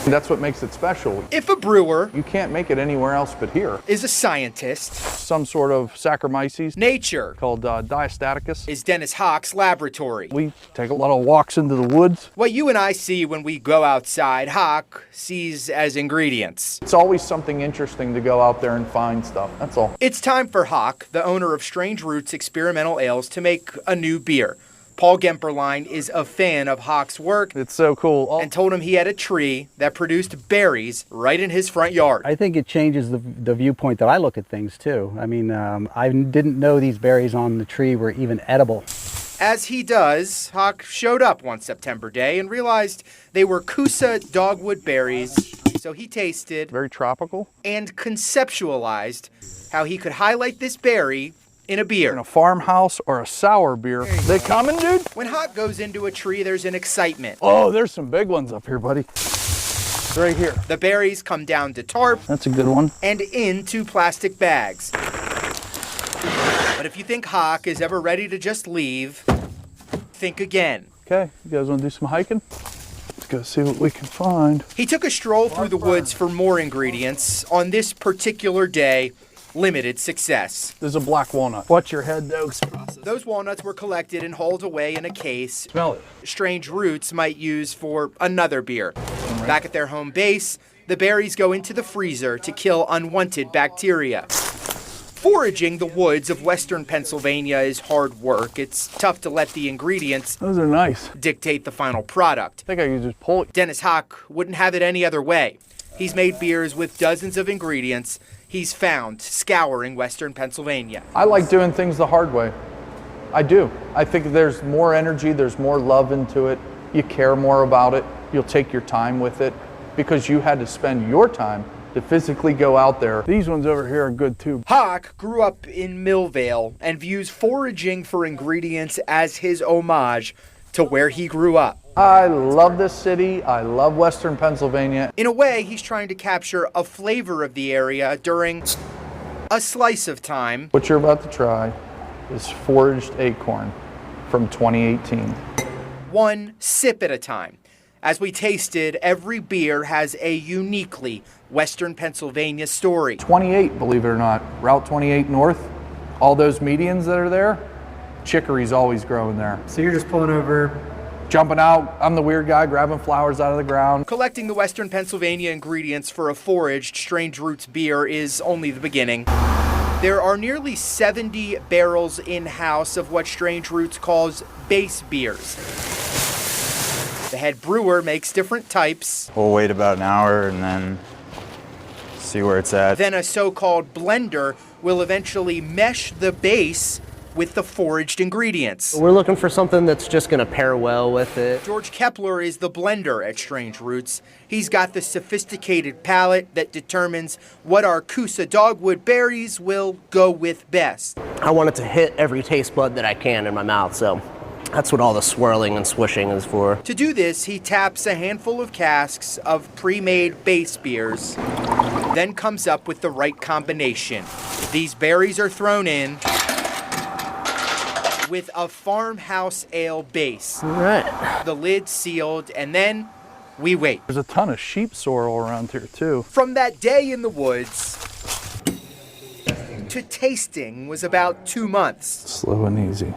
That's what makes it special. If a brewer You can't make it anywhere else but here. is a scientist, Some sort of Saccharomyces nature called Diastaticus. is Dennis Hock's laboratory. We take a lot of walks into the woods. What you and I see when we go outside, Hock sees as ingredients. It's always something interesting to go out there and find stuff. That's all. It's time for Hock, the owner of Strange Roots Experimental Ales, to make a new beer. Paul Gemperlein is a fan of Hock's work It's so cool. and told him he had a tree that produced berries right in his front yard. I think it changes the viewpoint that I look at things too. I mean, I didn't know these berries on the tree were even edible. As he does, Hock showed up one September day and realized they were Coosa dogwood berries, so he tasted Very tropical. and conceptualized how he could highlight this berry in a In beer. a farmhouse or a sour beer. They coming, dude? When Hock goes into a tree, there's an excitement. Oh, there's some big ones up here, buddy. Right here. The berries come down to tarp That's a good one. and into plastic bags. But if you think Hock is ever ready to just leave, think again. Okay, you guys want to do some hiking? Let's go see what we can find. He took a stroll through the woods for more ingredients. On this particular day, limited success. There's a black walnut. Watch your head, Dokes. Those walnuts were collected and hauled away in a case Smell it. Strange Roots might use for another beer. Back at their home base, the berries go into the freezer to kill unwanted bacteria. Foraging the woods of western Pennsylvania is hard work. It's tough to let the ingredients Those are nice. dictate the final product. I think I could just pull it. Dennis Hock wouldn't have it any other way. He's made beers with dozens of ingredients he's found scouring western Pennsylvania. I like doing things the hard way. I do. I think there's more energy, there's more love into it. You care more about it. You'll take your time with it because you had to spend your time to physically go out there. These ones over here are good too. Hock grew up in Millvale and views foraging for ingredients as his homage to where he grew up. I love this city. I love Western Pennsylvania. In a way, he's trying to capture a flavor of the area during a slice of time. What you're about to try is Foraged Acorn from 2018. One sip at a time. As we tasted, every beer has a uniquely Western Pennsylvania story. 28, believe it or not. Route 28 North, all those medians that are there, chicory's always growing there. So you're just pulling over. Jumping out, I'm the weird guy grabbing flowers out of the ground. Collecting the Western Pennsylvania ingredients for a foraged Strange Roots beer is only the beginning. There are nearly 70 barrels in-house of what Strange Roots calls base beers. The head brewer makes different types. We'll wait about an hour and then see where it's at. Then a so-called blender will eventually mesh the base with the foraged ingredients. We're looking for something that's just going to pair well with it. George Kepler is the blender at Strange Roots. He's got the sophisticated palate that determines what our Coosa dogwood berries will go with best. I want it to hit every taste bud that I can in my mouth, so that's what all the swirling and swishing is for. To do this, he taps a handful of casks of pre-made base beers, then comes up with the right combination. These berries are thrown in with a farmhouse ale base. All right. The lid sealed, and then we wait. There's a ton of sheep sorrel around here too. From that day in the woods to tasting was about 2 months. Slow and easy.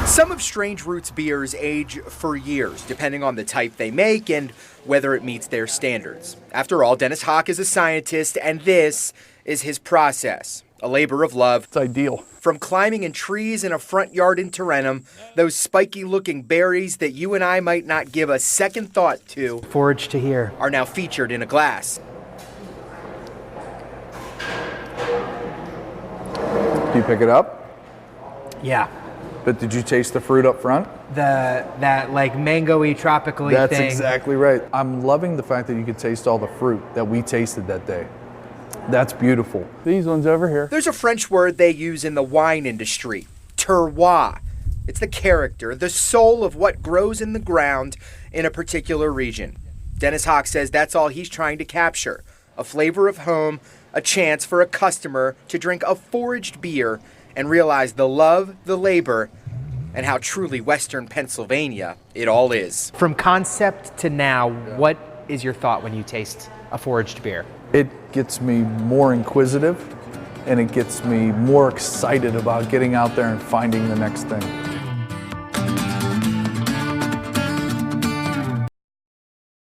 Some of Strange Roots beers age for years, depending on the type they make and whether it meets their standards. After all, Dennis Hock is a scientist, and this is his process, a labor of love. It's ideal. From climbing in trees in a front yard in Tarentum, those spiky-looking berries that you and I might not give a second thought to Forage to here. are now featured in a glass. Do you pick it up? Yeah. But did you taste the fruit up front? That like mango-y, tropical-y That's thing. exactly right. I'm loving the fact that you could taste all the fruit that we tasted that day. That's beautiful. These ones over here. There's a French word they use in the wine industry, terroir. It's the character, the soul of what grows in the ground in a particular region. Dennis Hock says that's all he's trying to capture, a flavor of home, a chance for a customer to drink a foraged beer and realize the love, the labor, and how truly Western Pennsylvania it all is. From concept to now, what is your thought when you taste a foraged beer? It gets me more inquisitive, and it gets me more excited about getting out there and finding the next thing.